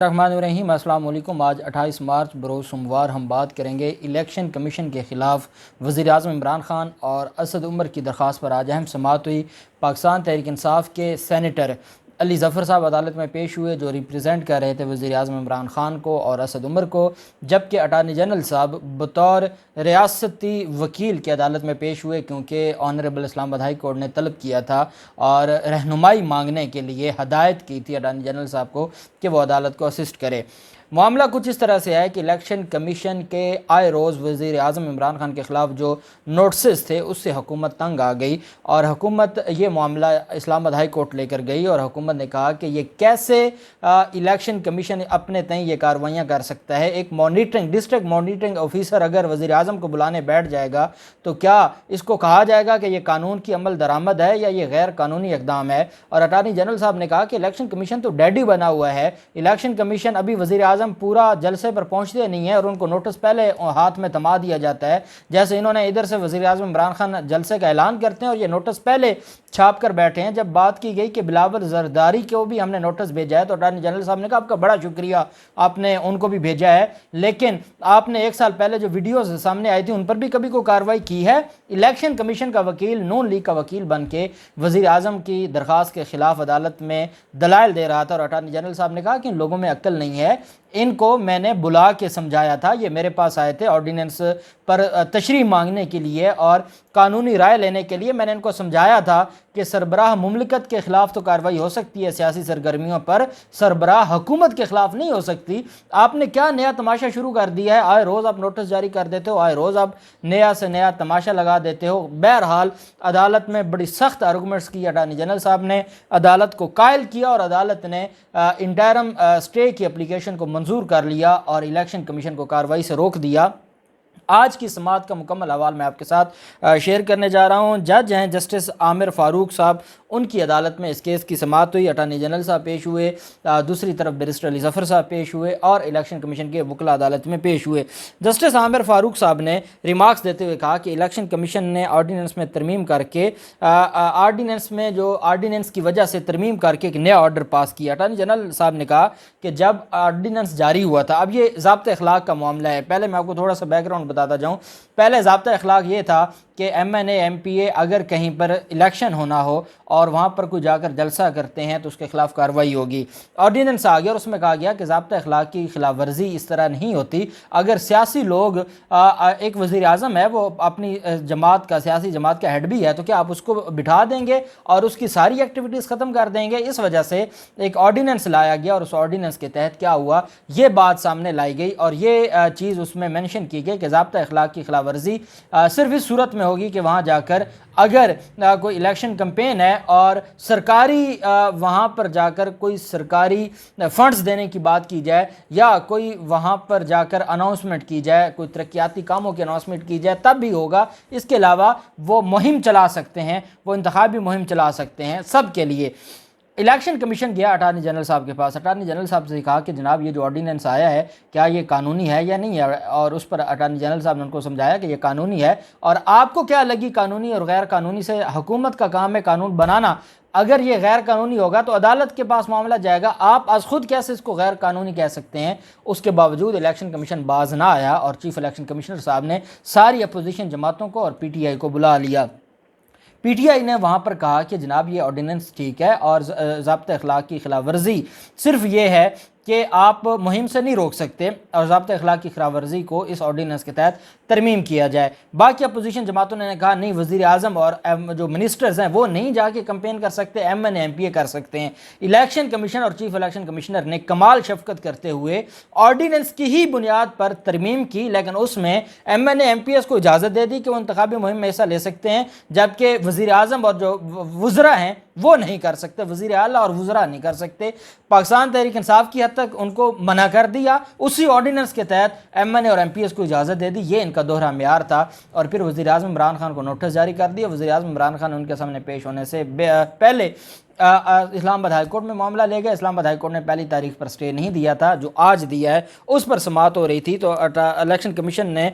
الرحمن السلام علیکم۔ آج 28 مارچ بروز سوموار ہم بات کریں گے الیکشن کمیشن کے خلاف وزیر اعظم عمران خان اور اسد عمر کی درخواست پر۔ آج اہم سماعت ہوئی۔ پاکستان تحریک انصاف کے سینیٹر علی ظفر صاحب عدالت میں پیش ہوئے، جو ریپریزنٹ کر رہے تھے وزیر اعظم عمران خان کو اور اسد عمر کو، جبکہ اٹارنی جنرل صاحب بطور ریاستی وکیل کی عدالت میں پیش ہوئے، کیونکہ آنریبل اسلام آباد ہائی کورٹ نے طلب کیا تھا اور رہنمائی مانگنے کے لیے ہدایت کی تھی اٹارنی جنرل صاحب کو کہ وہ عدالت کو اسسٹ کرے۔ معاملہ کچھ اس طرح سے ہے کہ الیکشن کمیشن کے آئے روز وزیر اعظم عمران خان کے خلاف جو نوٹسز تھے اس سے حکومت تنگ آ گئی، اور حکومت یہ معاملہ اسلام آباد ہائی کورٹ لے کر گئی، اور حکومت نے کہا کہ یہ کیسے الیکشن کمیشن اپنے تئیں یہ کارروائیاں کر سکتا ہے۔ ایک ڈسٹرکٹ مانیٹرنگ آفیسر اگر وزیر اعظم کو بلانے بیٹھ جائے گا تو کیا اس کو کہا جائے گا کہ یہ قانون کی عمل درآمد ہے یا یہ غیر قانونی اقدام ہے؟ اور اٹارنی جنرل صاحب نے کہا کہ الیکشن کمیشن تو ڈیڈی بنا ہوا ہے، الیکشن کمیشن ابھی وزیر اعظم پورا جلسے پر پہنچتے نہیں ہیں اور ان کو نوٹس پہلے ہاتھ میں تھما دیا جاتا ہے، جیسے انہوں نے ادھر سے وزیر اعظم عمران خان جلسے کا اعلان کرتے ہیں اور یہ نوٹس پہلے چھاپ کر بیٹھے ہیں۔ جب بات کی گئی کہ بلاول زرداری کو بھی ہم نے نوٹس بھیجا ہے تو اٹارنی جنرل صاحب نے کہا آپ کا بڑا شکریہ، آپ نے ان کو بھی بھیجا ہے، لیکن آپ نے 1 سال پہلے جو ویڈیوز سامنے آئی تھی ان پر بھی کبھی کوئی کارروائی کی ہے؟ الیکشن کمیشن کا وکیل نون لیگ کا وکیل بن کے وزیر اعظم کی درخواست کے خلاف عدالت میں دلائل دے رہا تھا، اور اٹارنی جنرل صاحب نے کہا کہ ان لوگوں میں عقل نہیں ہے، ان کو میں نے بلا کے سمجھایا تھا، یہ میرے پاس آئے تھے آرڈیننس پر تشریح مانگنے کے لیے اور قانونی رائے لینے کے لیے، میں نے ان کو سمجھایا تھا کہ سربراہ مملکت کے خلاف تو کارروائی ہو سکتی ہے سیاسی سرگرمیوں پر، سربراہ حکومت کے خلاف نہیں ہو سکتی۔ آپ نے کیا نیا تماشا شروع کر دیا ہے؟ آئے روز آپ نوٹس جاری کر دیتے ہو، آئے روز آپ نیا سے نیا تماشا لگا دیتے ہو۔ بہرحال عدالت میں بڑی سخت آرگومنٹس کی اٹارنی جنرل صاحب نے، عدالت کو قائل کیا اور عدالت نے انٹرم اسٹے کی اپلیکیشن کو منظور کر لیا اور الیکشن کمیشن کو کارروائی سے روک دیا۔ آج کی سماعت کا مکمل احوال میں آپ کے ساتھ شیئر کرنے جا رہا ہوں۔ جج ہیں جسٹس عامر فاروق صاحب، ان کی عدالت میں اس کیس کی سماعت ہوئی۔ اٹارنی جنرل صاحب پیش ہوئے، دوسری طرف بیرسٹر علی ظفر صاحب پیش ہوئے اور الیکشن کمیشن کے وکلاء عدالت میں پیش ہوئے۔ جسٹس عامر فاروق صاحب نے ریمارکس دیتے ہوئے کہا کہ الیکشن کمیشن نے آرڈیننس میں ترمیم کر کے آرڈیننس کی وجہ سے ترمیم کر کے ایک نیا آرڈر پاس کیا۔ اٹارنی جنرل صاحب نے کہا کہ جب آرڈیننس جاری ہوا تھا، اب یہ ضابطۂ اخلاق کا معاملہ ہے، پہلے میں آپ کو تھوڑا سا بیک گراؤنڈ بتاتا جاؤں۔ پہلے ضابطہ اخلاق یہ تھا کہ M N A M P A اگر کہیں پر الیکشن ہونا ہو اور وہاں پر کوئی جا کر جلسہ کرتے ہیں تو اس کے خلاف کارروائی ہوگی۔ آرڈیننس آ گیا اور اس میں کہا گیا کہ ضابطہ اخلاق کی خلاف ورزی اس طرح نہیں ہوتی، اگر سیاسی لوگ ایک وزیر اعظم ہے، وہ اپنی سیاسی جماعت کا ہیڈ بھی ہے، تو کیا آپ اس کو بٹھا دیں گے اور اس کی ساری ایکٹیویٹیز ختم کر دیں گے؟ اس وجہ سے ایک آرڈیننس لایا گیا اور اس آرڈیننس کے تحت کیا ہوا، یہ بات سامنے لائی گئی اور یہ چیز اس میں مینشن کی گئی کہ ضابطہ اخلاق کی خلاف ورزی صرف اس صورت میں ہوگی کہ وہاں جا کر اگر کوئی الیکشن کمپین ہے اور سرکاری وہاں پر جا کر کوئی سرکاری فنڈز دینے کی بات کی جائے یا کوئی وہاں پر جا کر اناؤنسمنٹ کی جائے، کوئی ترقیاتی کاموں کی اناؤنسمنٹ کی جائے، تب بھی ہوگا۔ اس کے علاوہ وہ مہم چلا سکتے ہیں، وہ انتخابی مہم چلا سکتے ہیں سب کے لیے۔ الیکشن کمیشن گیا اٹارنی جنرل صاحب کے پاس، اٹارنی جنرل صاحب سے کہا کہ جناب یہ جو آرڈیننس آیا ہے کیا یہ قانونی ہے یا نہیں ہے، اور اس پر اٹارنی جنرل صاحب نے ان کو سمجھایا کہ یہ قانونی ہے، اور آپ کو کیا لگی قانونی اور غیر قانونی سے؟ حکومت کا کام ہے قانون بنانا، اگر یہ غیر قانونی ہوگا تو عدالت کے پاس معاملہ جائے گا، آپ از خود کیسے اس کو غیر قانونی کہہ سکتے ہیں؟ اس کے باوجود الیکشن کمیشن باز نہ آیا اور چیف الیکشن کمشنر صاحب نے ساری اپوزیشن جماعتوں کو اور پی ٹی آئی کو بلا لیا۔ پی ٹی آئی نے وہاں پر کہا کہ جناب یہ آرڈیننس ٹھیک ہے اور ضابطہ اخلاق کی خلاف ورزی صرف یہ ہے کہ آپ مہم سے نہیں روک سکتے اور ضابطہ اخلاق کی خلاف ورزی کو اس آرڈیننس کے تحت ترمیم کیا جائے۔ باقی اپوزیشن جماعتوں نے کہا نہیں، وزیر اعظم اور جو منسٹرز ہیں وہ نہیں جا کے کمپین کر سکتے، M N A M P A کر سکتے ہیں۔ الیکشن کمیشن اور چیف الیکشن کمشنر نے کمال شفقت کرتے ہوئے آرڈیننس کی ہی بنیاد پر ترمیم کی، لیکن اس میں M N A M P S کو اجازت دے دی کہ وہ انتخابی مہم میں حصہ لے سکتے ہیں، جبکہ وزیر اعظم اور جو وزراء ہیں وہ نہیں کر سکتے، وزیر اعلیٰ اور وزراء نہیں کر سکتے۔ پاکستان تحریک انصاف کی حد تک ان کو منع کر دیا، اسی آرڈیننس کے تحت ایم این اے اور ایم پی ایس کو اجازت دے دی، یہ ان کا دوہرا معیار تھا۔ اور پھر وزیر اعظم عمران خان کو نوٹس جاری کر دیا۔ وزیر اعظم عمران خان ان کے سامنے پیش ہونے سے پہلے اسلام آباد ہائی کورٹ میں معاملہ لے گئے. اسلام آباد ہائی کورٹ نے پہلی تاریخ پر اسٹے نہیں دیا تھا جو آج دیا ہے, اس پر سماعت ہو رہی تھی. تو الیکشن کمیشن نے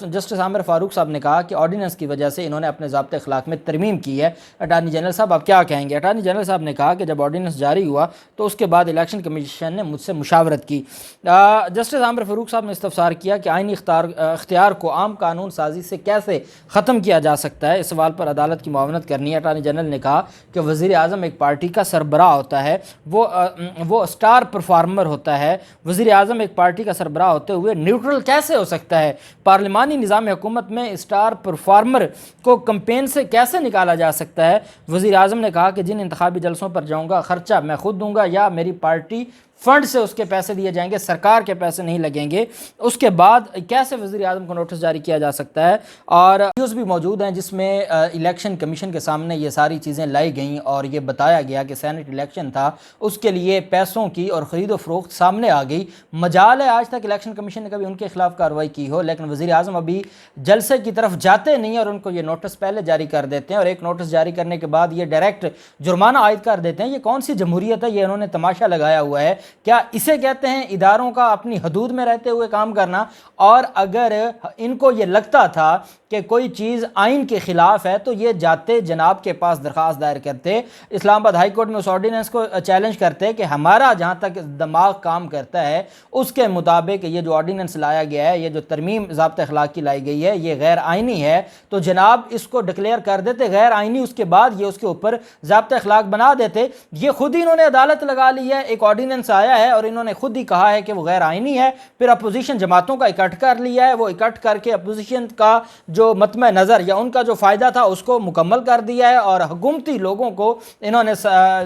جسٹس عامر فاروق صاحب نے کہا کہ آرڈیننس کی وجہ سے انہوں نے اپنے ضابطۂ اخلاق میں ترمیم کی ہے. اٹارنی جنرل صاحب آپ کیا کہیں گے؟ اٹارنی جنرل صاحب نے کہا کہ جب آرڈیننس جاری ہوا تو اس کے بعد الیکشن کمیشن نے مجھ سے مشاورت کی. جسٹس عامر فاروق صاحب نے استفسار کیا کہ آئینی اختیار کو عام قانون سازی سے کیسے ختم کیا جا سکتا ہے. اس سوال پر عدالت کی معاونت کرنی ہے. اٹارنی جنرل نے کہا کہ وزیر اعظم ایک پارٹی کا سربراہ ہوتا ہے, وہ اسٹار پرفارمر ہوتا ہے. وزیر اعظم ایک پارٹی کا سربراہ ہوتے ہوئے نیوٹرل کیسے ہو سکتا ہے؟ پارلیمانی نظام حکومت میں اسٹار پرفارمر کو کمپین سے کیسے نکالا جا سکتا ہے؟ وزیر اعظم نے کہا کہ جن انتخابی جلسوں پر جاؤں گا خرچہ میں خود دوں گا یا میری پارٹی فنڈ سے اس کے پیسے دیے جائیں گے, سرکار کے پیسے نہیں لگیں گے. اس کے بعد کیسے وزیر اعظم کو نوٹس جاری کیا جا سکتا ہے؟ اور ویڈیوز بھی موجود ہیں جس میں الیکشن کمیشن کے سامنے یہ ساری چیزیں لائی گئیں اور یہ بتایا گیا کہ سینٹ الیکشن تھا, اس کے لیے پیسوں کی اور خرید و فروخت سامنے آ گئی. مجال ہے آج تک الیکشن کمیشن نے کبھی ان کے خلاف کارروائی کی ہو, لیکن وزیر اعظم ابھی جلسے کی طرف جاتے نہیں اور ان کو یہ نوٹس پہلے جاری کر دیتے ہیں, اور ایک نوٹس جاری کرنے کے بعد یہ ڈائریکٹ جرمانہ عائد کر دیتے ہیں. یہ کون سی جمہوریت ہے؟ یہ انہوں نے تماشا لگایا ہوا ہے. کیا اسے کہتے ہیں اداروں کا اپنی حدود میں رہتے ہوئے کام کرنا؟ اور اگر ان کو یہ لگتا تھا کہ کوئی چیز آئین کے خلاف ہے تو یہ جاتے جناب کے پاس درخواست دائر کرتے, اسلام آباد ہائی کورٹ میں اس آرڈیننس کو چیلنج کرتے کہ ہمارا جہاں تک دماغ کام کرتا ہے اس کے مطابق یہ جو آرڈیننس لایا گیا ہے, یہ جو ترمیم ضابطۂ اخلاق کی لائی گئی ہے, یہ غیر آئینی ہے. تو جناب اس کو ڈکلیئر کر دیتے غیر آئینی, اس کے بعد یہ اس کے اوپر ضابطۂ اخلاق بنا دیتے. یہ خود ہی انہوں نے عدالت لگا لی ہے, ایک آرڈیننس آیا ہے اور انہوں نے خود ہی کہا ہے کہ وہ غیر آئینی ہے. پھر اپوزیشن جماعتوں کا اکٹھ کر لیا ہے, وہ اکٹھ کر کے اپوزیشن کا جو مطمع نظر یا ان کا جو فائدہ تھا اس کو مکمل کر دیا ہے, اور حکومتی لوگوں کو انہوں نے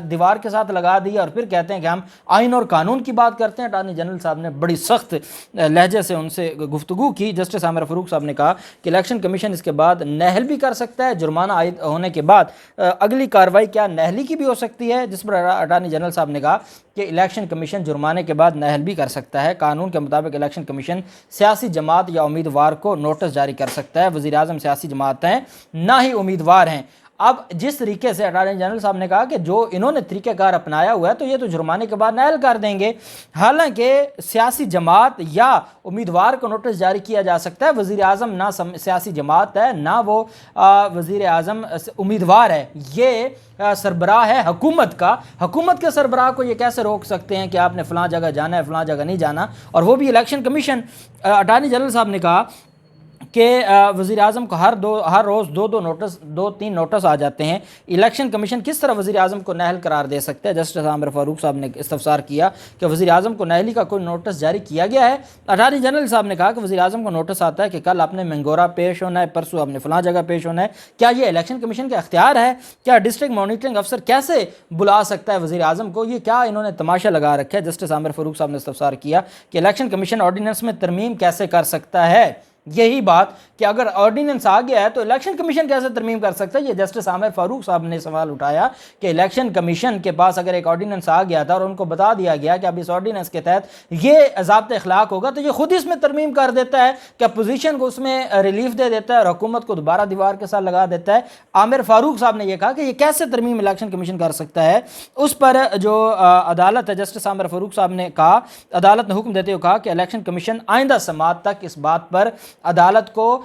دیوار کے ساتھ لگا دیا, اور پھر کہتے ہیں کہ ہم آئین اور قانون کی بات کرتے ہیں. اٹارنی جنرل صاحب نے بڑی سخت لہجے سے ان سے گفتگو کی. جسٹس عامر فاروق صاحب نے کہا کہ الیکشن کمیشن اس کے بعد نہل بھی کر سکتا ہے, جرمانہ عائد ہونے کے بعد اگلی کارروائی کیا نہلی کی بھی ہو سکتی ہے, جس پر اٹارنی جنرل صاحب نے کہا کہ الیکشن کمیشن جرمانے کے بعد نہل بھی کر سکتا ہے. قانون کے مطابق الیکشن کمیشن سیاسی جماعت یا امیدوار کو نوٹس جاری کر سکتا ہے. وزیر اعظم سیاسی جماعت ہیں نہ ہی امیدوار ہیں. اب جس طریقے سے اٹارنی جنرل صاحب نے کہا کہ جو انہوں نے طریقہ کار اپنایا ہوا ہے تو یہ تو جرمانے کے بعد نہل کر دیں گے, حالانکہ سیاسی جماعت یا امیدوار کو نوٹس جاری کیا جا سکتا ہے. وزیر اعظم نہ سیاسی جماعت ہے نہ وہ وزیر اعظم امیدوار ہے, یہ سربراہ ہے حکومت کا. حکومت کے سربراہ کو یہ کیسے روک سکتے ہیں کہ آپ نے فلاں جگہ جانا ہے فلاں جگہ نہیں جانا؟ اور وہ بھی الیکشن کمیشن. اٹارنی جنرل صاحب نے کہا کہ وزیر اعظم کو ہر روز دو تین نوٹس آ جاتے ہیں. الیکشن کمیشن کس طرح وزیر اعظم کو نہل قرار دے سکتا ہے؟ جسٹس عامر فاروق صاحب نے استفسار کیا کہ وزیر اعظم کو نہلی کا کوئی نوٹس جاری کیا گیا ہے؟ اٹارنی جنرل صاحب نے کہا کہ وزیر اعظم کو نوٹس آتا ہے کہ کل آپ نے منگورا پیش ہونا ہے, پرسوں آپ نے فلاں جگہ پیش ہونا ہے. کیا یہ الیکشن کمیشن کا اختیار ہے؟ کیا ڈسٹرکٹ مانیٹرنگ افسر کیسے بلا سکتا ہے وزیر اعظم کو؟ یہ کیا انہوں نے تماشا لگا رکھا ہے؟ جسٹس عامر فاروق صاحب نے استفسار کیا کہ الیکشن کمیشن آرڈیننس میں ترمیم کیسے کر سکتا ہے. یہی بات کہ اگر آرڈیننس آ گیا ہے تو الیکشن کمیشن کیسے ترمیم کر سکتا ہے؟ یہ جسٹس عامر فاروق صاحب نے سوال اٹھایا کہ الیکشن کمیشن کے پاس اگر ایک آرڈیننس آ گیا تھا اور ان کو بتا دیا گیا کہ اب اس آرڈیننس کے تحت یہ ضابطۂ اخلاق ہوگا, تو یہ خود اس میں ترمیم کر دیتا ہے کہ اپوزیشن کو اس میں ریلیف دے دیتا ہے اور حکومت کو دوبارہ دیوار کے ساتھ لگا دیتا ہے. عامر فاروق صاحب نے یہ کہا کہ یہ کیسے ترمیم الیکشن کمیشن کر سکتا ہے. اس پر جو عدالت ہے, جسٹس عامر فاروق صاحب نے کہا, عدالت نے حکم دیتے ہوئے کہا کہ الیکشن کمیشن آئندہ سماعت تک اس بات پر عدالت کو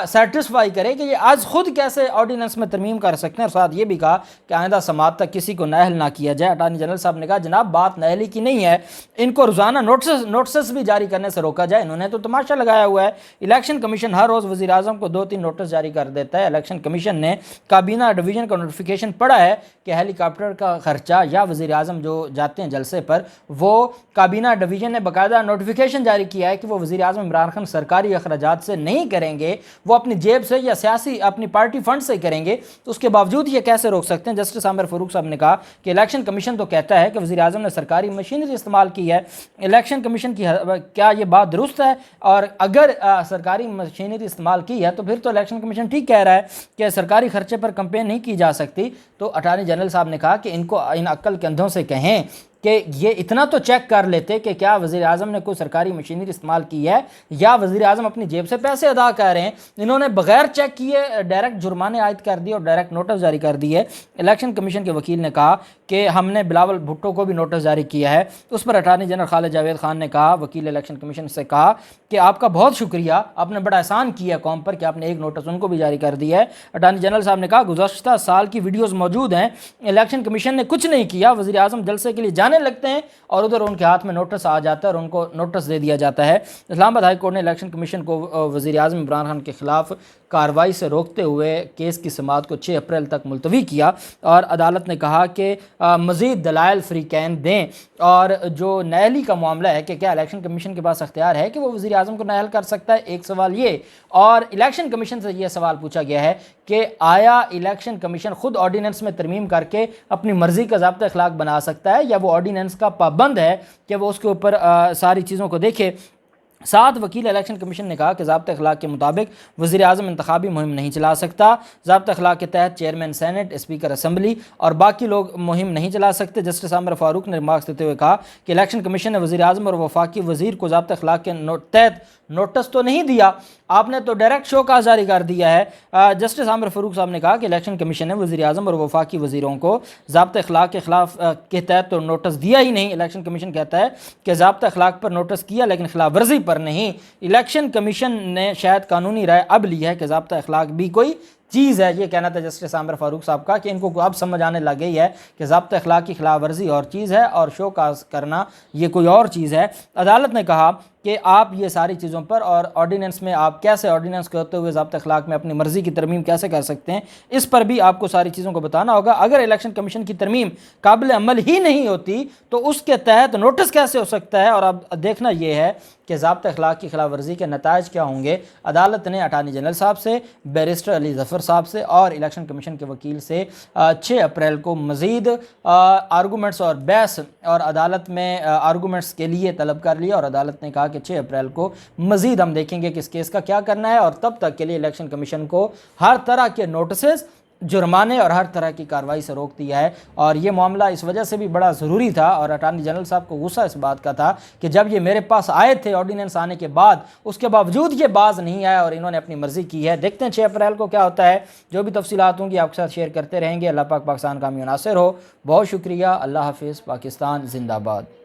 سیٹسفائی کرے کہ یہ آج خود کیسے آرڈیننس میں ترمیم کر سکتے ہیں, اور ساتھ یہ بھی کہا کہ آئندہ سماعت تک کسی کو نہل نہ کیا جائے. اٹارنی جنرل صاحب نے کہا جناب بات نہلی کی نہیں ہے, ان کو روزانہ نوٹسز بھی جاری کرنے سے روکا جائے. انہوں نے تو تماشا لگایا ہوا ہے. الیکشن کمیشن ہر روز وزیر اعظم کو 2-3 نوٹس جاری کر دیتا ہے. الیکشن کمیشن نے کابینہ ڈویژن کا نوٹیفیکیشن پڑھا ہے کہ ہیلی کاپٹر کا خرچہ یا وزیر اعظم جو جاتے ہیں جلسے پر, وہ کابینہ ڈویژن نے باقاعدہ نوٹیفیکیشن جاری کیا ہے کہ وہ وزیر اعظم عمران خان سرکاری اخراجات سے نہیں کریں گے, وہ اپنی جیب سے یا سیاسی اپنی پارٹی فنڈ سے کریں گے. تو اس کے باوجود یہ کیسے روک سکتے ہیں؟ جسٹس عامر فاروق صاحب نے کہا کہ الیکشن کمیشن تو کہتا ہے کہ وزیر اعظم نے سرکاری مشینری استعمال کی ہے. الیکشن کمیشن کی کیا یہ بات درست ہے؟ اور اگر سرکاری مشینری استعمال کی ہے تو پھر تو الیکشن کمیشن ٹھیک کہہ رہا ہے کہ سرکاری خرچے پر کمپین نہیں کی جا سکتی. تو اٹارنی جنرل صاحب نے کہا کہ ان کو ان عقل کے اندھوں سے کہیں کہ یہ اتنا تو چیک کر لیتے کہ کیا وزیر اعظم نے کوئی سرکاری مشینری استعمال کی ہے یا وزیر اعظم اپنی جیب سے پیسے ادا کر رہے ہیں۔ انہوں نے بغیر چیک کیے ڈائریکٹ جرمانے عائد کر دیے اور ڈائریکٹ نوٹس جاری کر دیے۔ الیکشن کمیشن کے وکیل نے کہا کہ ہم نے بلاول بھٹو کو بھی نوٹس جاری کیا ہے۔ اس پر اٹارنی جنرل خالد جاوید خان نے کہا، وکیل الیکشن کمیشن سے کہا کہ آپ کا بہت شکریہ، آپ نے بڑا احسان کیا ہے قوم پر کہ آپ نے ایک نوٹس ان کو بھی جاری کر دیا ہے۔ اٹارنی جنرل صاحب نے کہا گزشتہ سال کی ویڈیوز موجود ہیں، الیکشن کمیشن نے کچھ نہیں کیا، وزیر اعظم جلسے کے لیے جانے لگتے ہیں اور ادھر ان کے ہاتھ میں نوٹس آ جاتا ہے اور ان کو نوٹس دے دیا جاتا ہے۔ اسلام آباد ہائی کورٹ نے الیکشن کمیشن کو وزیر اعظم عمران خان کے خلاف کارروائی سے روکتے ہوئے کیس کی سماعت کو 6 اپریل تک ملتوی کیا اور عدالت نے کہا کہ مزید دلائل فریقین دیں۔ اور جو نااہلی کا معاملہ ہے کہ کیا الیکشن کمیشن کے پاس اختیار ہے کہ وہ وزیر اعظم کو نااہل کر سکتا ہے، ایک سوال یہ، اور الیکشن کمیشن سے یہ سوال پوچھا گیا ہے کہ آیا الیکشن کمیشن خود آرڈیننس میں ترمیم کر کے اپنی مرضی کا ضابطہ اخلاق بنا سکتا ہے یا وہ آرڈیننس کا پابند ہے کہ وہ اس کے اوپر ساری چیزوں کو دیکھے۔ ساتھ وکیل الیکشن کمیشن نے کہا کہ ضابطہ اخلاق کے مطابق وزیر اعظم انتخابی مہم نہیں چلا سکتا، ضابطہ اخلاق کے تحت چیئرمین سینٹ، اسپیکر اسمبلی اور باقی لوگ مہم نہیں چلا سکتے۔ جسٹس عامر فاروق نے ریمارکس دیتے ہوئے کہا کہ الیکشن کمیشن نے وزیر اعظم اور وفاقی وزیر کو ضابطہ اخلاق کے تحت نوٹس تو نہیں دیا، آپ نے تو ڈائریکٹ شوکاز جاری کر دیا ہے۔ جسٹس عامر فاروق صاحب نے کہا کہ الیکشن کمیشن نے وزیر اعظم اور وفاقی وزیروں کو ضابطہ اخلاق کے خلاف کے تحت تو نوٹس دیا ہی نہیں۔ الیکشن کمیشن کہتا ہے کہ ضابطہ اخلاق پر نوٹس کیا لیکن خلاف ورزی پر نہیں۔ الیکشن کمیشن نے شاید قانونی رائے اب لی ہے کہ ضابطہ اخلاق بھی کوئی چیز ہے، یہ کہنا تھا جسٹس عامر فاروق صاحب کا کہ ان کو اب سمجھ آنے لگ گئی ہے کہ ضابطہ اخلاق کی خلاف ورزی اور چیز ہے اور شو کاز کرنا یہ کوئی اور چیز ہے۔ عدالت نے کہا کہ آپ یہ ساری چیزوں پر اور آرڈیننس میں آپ کیسے آرڈیننس کے ہوتے ہوئے ضابطہ اخلاق میں اپنی مرضی کی ترمیم کیسے کر سکتے ہیں، اس پر بھی آپ کو ساری چیزوں کو بتانا ہوگا۔ اگر الیکشن کمیشن کی ترمیم قابل عمل ہی نہیں ہوتی تو اس کے تحت نوٹس کیسے ہو سکتا ہے، اور اب دیکھنا یہ ہے کہ ضابطہ اخلاق کی خلاف ورزی کے نتائج کیا ہوں گے۔ عدالت نے اٹارنی جنرل صاحب سے، بیرسٹر علی ظفر صاحب سے اور الیکشن کمیشن کے وکیل سے 6 اپریل کو مزید آرگومنٹس اور بحث اور عدالت میں آرگومنٹس کے لیے طلب کر لیا، اور عدالت نے کہا کہ 6 اپریل کو مزید ہم دیکھیں گے کہ اس کیس کا کیا کرنا ہے، اور تب تک کے لیے الیکشن کمیشن کو ہر طرح کے نوٹسز، جرمانے اور ہر طرح کی کارروائی سے روک دیا ہے۔ اور یہ معاملہ اس وجہ سے بھی بڑا ضروری تھا اور اٹارنی جنرل صاحب کو غصہ اس بات کا تھا کہ جب یہ میرے پاس آئے تھے آرڈیننس آنے کے بعد، اس کے باوجود یہ باز نہیں آیا اور انہوں نے اپنی مرضی کی ہے۔ دیکھتے ہیں 6 اپریل کو کیا ہوتا ہے، جو بھی تفصیلات ہوں گی آپ کے ساتھ شیئر کرتے رہیں گے۔ اللہ پاک پاکستان کا حامی و ناصر ہو۔ بہت شکریہ، اللہ حافظ، پاکستان زندہ باد۔